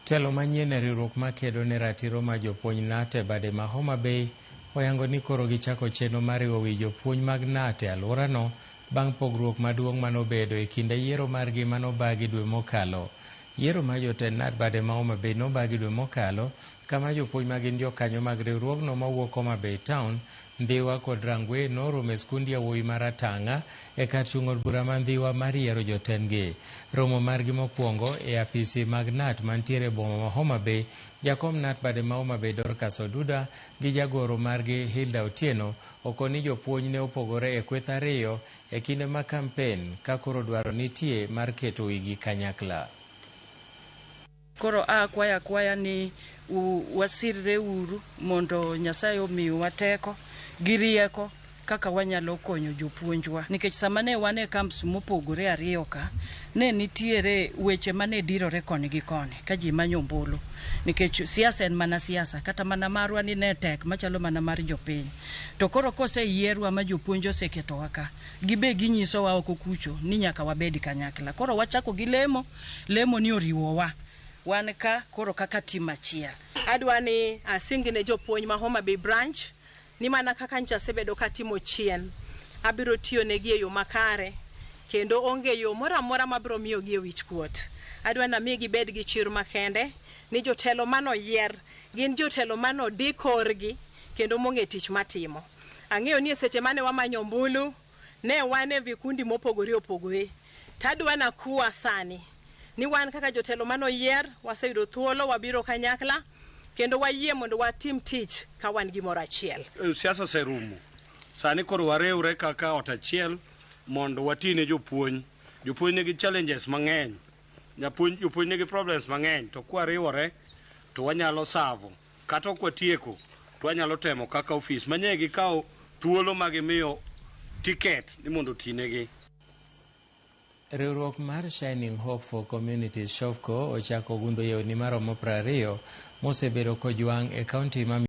Telo manyien e riwruok makedo ne ratiro ma jopuonj NAT e bade ma Homa Bay oyango ni koro gichako chenro mar riwo wi jopuonj mag NAT e alworano bang' pogruok maduong' manobedo e kinde yiero margi manobagi dwe mokalo. Yiero mar jotend NAT bade ma Homa Bay nobagi dwe mokalo, kama jopuonj ma gin jokanyo mag riwruogno mawuok Homa Bay Town, Ndhiwa kod Rangwe noromo e skund yawuoyi mar Atang'a e kar chung' od bura ma Ndhiwa mar yiero jotendgi. Romo margi mokwongo e apisi mag NAT mantiere e boma ma Homa Bay, jakom NAT bade ma Homa Bay Dorcas Oduda gi jagoro margi Hilda Otieno okoni jopuonj ne opogore e kweth ariyo e kinde ma kampen ka koro dwaro nitie mar keto wigi kanyakla. Koro akwaya ni wasirre uru mondo Nyasaye omiwa teko gi rieko kaka wanyalo konyo jopuonjwa, nikech sama ne wan e camps mopogore ariyo ka, ne nitiere weche mane dirore koni gi koni ka ji manyo ombulu, nikech siasa en mana siasa, kata mana marwa ni ne tek machalo mana mar jopiny. To koro koseyierwa ma jopuonj oseketowa ka, gibe ginyisowa oko kucho ni nyaka wabed kanyakla. Koro wachako gi lemo ni oriwowa wan ka koro kaka tim achiel. Adwani asingine jopuonj ma Homa Bay branch ni mana kaka ncha sebedo katimo chien, abiro tiyo negi e yo makare kendo onge yo mora mora mabiro miyo gi wich kuot. Adwana mi gibed gi chir makende ni jotelo mano yier gin jotelo mano dikorgi kendo mong'e tich matimo. Ang'eyo ni seche mane wamanyo ombulu ne wan e vikundi mopogore opogore. Tadwana kuwa sani ni wan kaka jotelo mano yier waseyudo thuolo wabiro kanyakla kendo wayie mondo watim tich ka wan gimoro achiel. Siasa serumo. Sani koro warewre kaka ot achiel mondo watine jopuonj. Jopuonj nigi challenges mang'eny. Jopuonj nigi problems mang'eny, to kwariwore to wanyalo savo. Kata ok watieko to wanyalo temo kaka ofis manye gikawo thuolo magimiyo ticket ni mondo tinegi. Riwruok mar Shining Hope for Communities SHOFCO ochako gundho yewni maromo 20 mosebedo kojwang' e kaunti ma